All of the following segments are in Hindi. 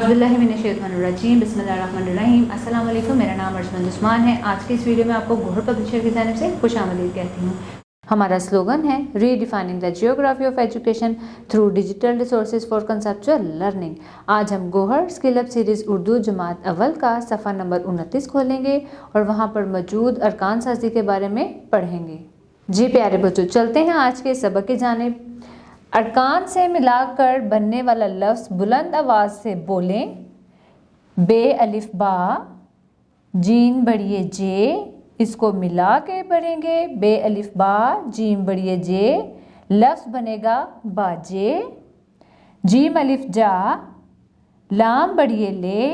औज़ुबिल्लाहिमिनश्शैतानिर्रजीम बिस्मिल्लाहिर्रहमानिर्रहीम। अस्सलाम वालेकुम, मेरा नाम अर्जमंद उस्मान है। आज के इस वीडियो में आपको गोहर पब्लिशर की जानिब से खुशामदीद कहती हूँ। हमारा स्लोगन है redefining the geography of education through digital resources for conceptual learning. आज हम Gohar skill up series Urdu जमात अव्वल का सफ़ा नंबर 29 खोलेंगे और वहाँ पर मौजूद अरकान साजी के बारे में पढ़ेंगे। जी प्यारे बच्चों, चलते हैं आज के सबक की जानिब। अरकान से मिलाकर बनने वाला लफ्ज़ बुलंद आवाज़ से बोलें। बे अलिफ बा, जीन बड़िए जे, इसको मिला के पढ़ेंगे। बे अलिफ बा, जीम बड़िए जे, लफ्ज़ बनेगा बाजे। जीम अलिफ जा, लाम बड़िए ले,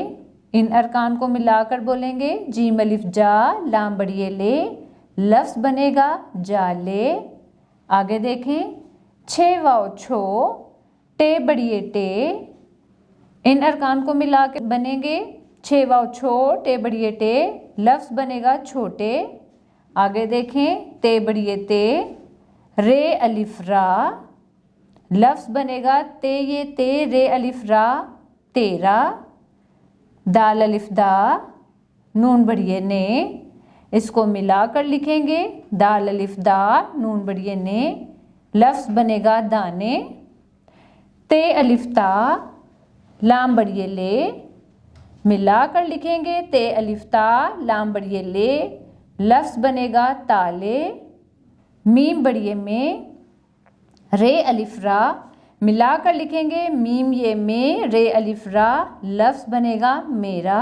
इन अरकान को मिलाकर बोलेंगे। जीम अलिफ जा, लाम बड़िए ले, लफ्ज़ बनेगा जाले। आगे देखें। छे वाव छो, टे बड़िए टे, इन अरकान को मिला के बनेंगे। छे वाव छो, टे बड़िए टे, लफ्ज़ बनेगा छोटे। आगे देखें। ते बड़िए ते, रे अलिफ रा, लफ्ज़ बनेगा ते ये ते, रे अलिफ रा, तेरा। दाल अलिफ दा, नून बड़िए ने, इसको मिलाकर लिखेंगे। दाल अलिफ दा, नून बड़िए ने, लफ्ज़ बनेगा दाने। ते अलिफ ता, लाम बड़िए ले, मिलाकर लिखेंगे। ते अलिफ ता, लाम बड़िए ले, लफ्ज़ बनेगा ताले। मीम बड़िए में, रे अलिफ रा, मिलाकर लिखेंगे। मीम ये में, रे अलिफ रा, लफ्ज़ बनेगा मेरा।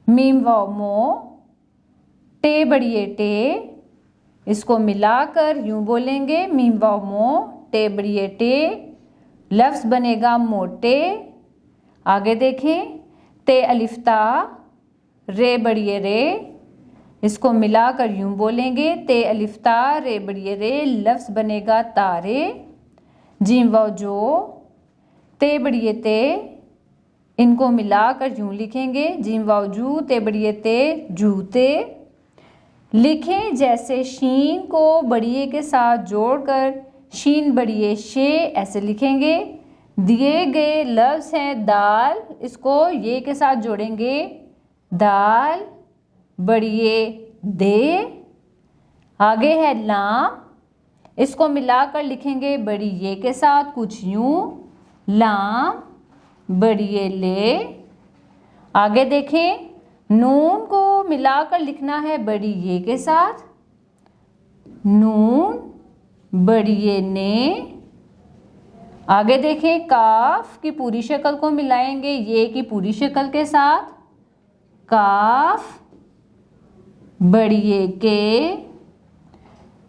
मीम वाव मो, टे बड़िए टे, इसको मिलाकर यूं बोलेंगे। मीम वाव मो, टे बड़िए टे, लफ्ज़ बनेगा मोटे। आगे देखें। ते अलिफ ता, रे बड़िए रे, इसको मिलाकर यूं बोलेंगे। ते अलिफ ता, रे बड़िए रे, लफ्ज़ बनेगा तारे। जीम वाव जो, ते बड़िए ते, इनको मिलाकर यूं लिखेंगे। जीम वाव जू, ते बड़िए ते, जूते। लिखें जैसे शीन को बड़िए के साथ जोड़कर शीन बड़िए शे, ऐसे लिखेंगे। दिए गए लफ्ज़ हैं दाल, इसको ये के साथ जोड़ेंगे। दाल बड़िए दे। आगे है लाम, इसको मिलाकर लिखेंगे बड़ी ये के साथ कुछ यूं। लाम बड़िए ले। आगे देखें। नून को मिलाकर लिखना है बड़ी ये के साथ। नून बड़िए ने। आगे देखें। काफ की पूरी शक्ल को मिलाएंगे ये की पूरी शक्ल के साथ। काफ बड़िए के।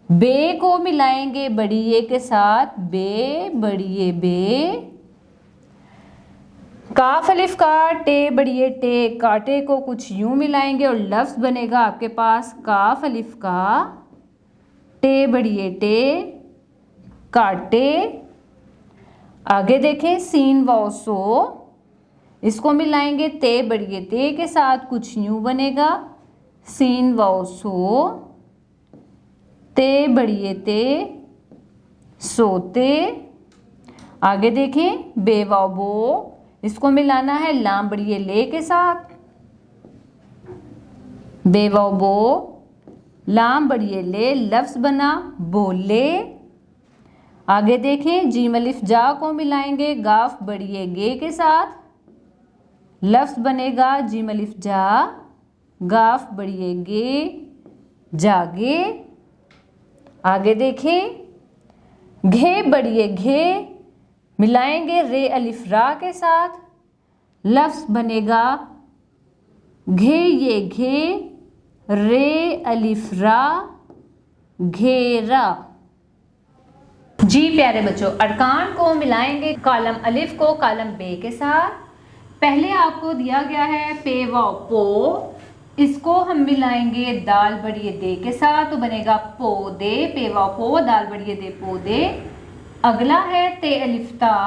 बे को मिलाएंगे बड़ी ये के साथ। बे बड़िए बे। काफ अलिफ का, टे बड़िए टे, काटे को कुछ यूं मिलाएंगे और लफ्ज़ बनेगा आपके पास काफ अलिफ का, टे बड़िए टे, काटे। आगे देखें। सीन वाव सो, इसको मिलाएंगे ते बड़िए ते के साथ कुछ यूं बनेगा। सीन वाव सो, ते बड़िए ते, सोते। आगे देखें। बे वाव बो, इसको मिलाना है लाम बड़िए ले के साथ। बे वाव बो, लाम बड़िए ले, लफ्ज़ बना बोले। आगे देखें। जीम अलिफ जा को मिलाएंगे गाफ बड़िए गे के साथ। लफ्ज़ बनेगा जीम अलिफ जा, गाफ बड़िए गे, जागे। आगे देखें। घे बड़िए घे, मिलाएंगे रे अलिफ रा के साथ। लफ्ज़ बनेगा घे ये घे, रे अलिफ रा, घेरा। जी प्यारे बच्चों, अरकान को मिलाएंगे कॉलम अलिफ को कॉलम बे के साथ। पहले आपको दिया गया है पे वाव पो, इसको हम मिलाएंगे दाल बड़िए दे के साथ तो बनेगा पौधे। पे वाव पो, दाल बड़िए दे, पौधे। अगला है ते अलिफ ता,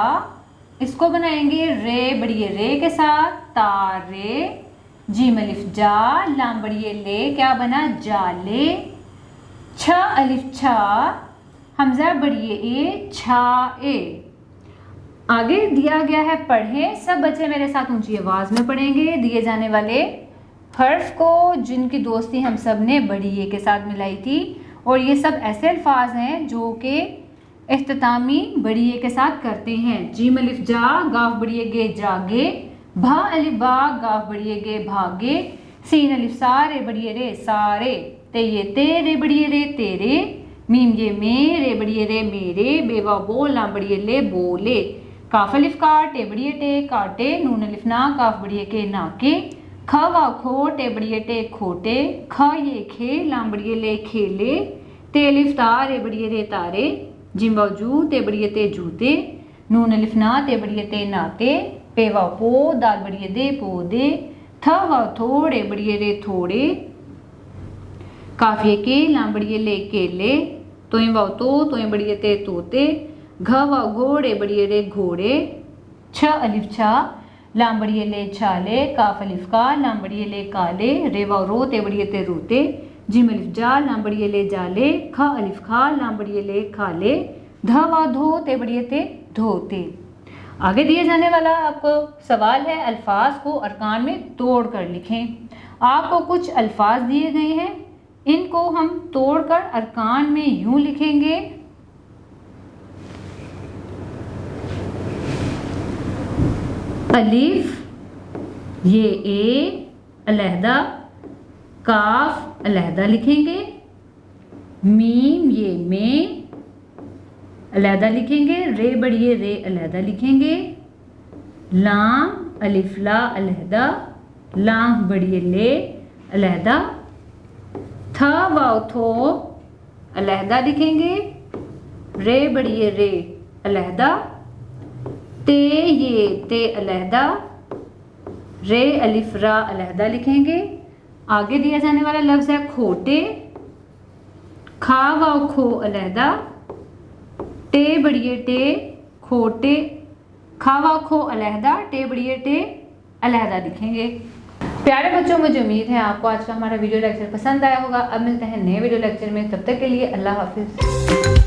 इसको बनाएंगे रे बड़िए रे के साथ। तारे। जीम अलिफ जा, लाम बड़िए ले, क्या बना जाले। छ अलिफ छा, हमजा बड़िए ए, छाए। आगे दिया गया है पढ़ें। सब बच्चे मेरे साथ ऊंची आवाज में पढ़ेंगे दिए जाने वाले हर्फ को, जिनकी दोस्ती हम सब ने बड़ी ए के साथ मिलाई थी। और ये सब ऐसे अल्फाज हैं जो कि इख्तितामी बड़ी ए के साथ करते हैं। जीम अलिफ जा, गाफ बड़ी ए गे जागे, भा अलिफ बा, गाफ बड़ी ए गे भागे, सीन अलिफ सा, रे बड़ी ए रे सारे, ते ये ते, रे बड़ी ए रे तेरे, मीम ये में, रे बड़ी ए रे मेरे, बेवा बोल, लाम बड़ी ए ले बोले, काफ अलिफ का, टे बड़ी ए टे काटे, नून अलिफ ना, काफ बड़ी ए के नाके, ख वा खो, टे बड़ी ए टे खोटे, ख ये खे, लाम बड़ी ए ले खेले, ते अलिफ ता, रे बड़ी ए रे तारे, जिम बाजू, ते बड़ी ए ते जूते, नून अलिफ ना, ते बड़ी ए ते नाते, पे वा पो, दाल बड़ी ए दे पौधे, थ वा थोड़े बड़ी ए रे थोड़े, काफिए के, लाम बड़ी ए ले केले, तोय वा तोय बड़ी ए ते तोते, घ वा घोड़े बड़ी ए रे घोड़े, छ अलिफ छा, लाम बड़ी ए ले छाले, काफ अलिफ का, लाम बड़ी ए ले काले, रे वा रो, ते बड़ी ए ते रोते, जिम अलिफ जा, लाम बड़ी ए ले जाले, ख अलिफ खा, लाम बड़ी ए ले खाले, ध वा धो, ते बड़ी ए ते धोते। आगे दिए जाने वाला आपको सवाल है, अल्फाज को अरकान में तोड़कर लिखें। आपको कुछ अल्फाज दिए गए हैं, इनको हम तोड़कर अरकान में यूं लिखेंगे। अलिफ ये ए अलहदा, काफ अलहदा लिखेंगे, मीम ये में अलहदा लिखेंगे, रे बड़ी रे अलहदा लिखेंगे, लाम अलिफ ला अलहदा, लाम बड़ी ले अलहदा, थ वाव थो अलहदा लिखेंगे, रे बड़ी रे अलहदा, ते ये ते अलहदा, रे अलिफ रा अलहदा लिखेंगे। आगे दिया जाने वाला लफ्ज़ है खोटे, खा वाव खो अलहदा, टे बड़िए टे खोटे, खा वाव खो अलहदा, टे बड़िए टे अलहदा लिखेंगे। प्यारे बच्चों, मुझे उम्मीद है आपको आज का हमारा वीडियो लेक्चर पसंद आया होगा। अब मिलते हैं नए वीडियो लेक्चर में, तब तक के लिए अल्लाह हाफिज़।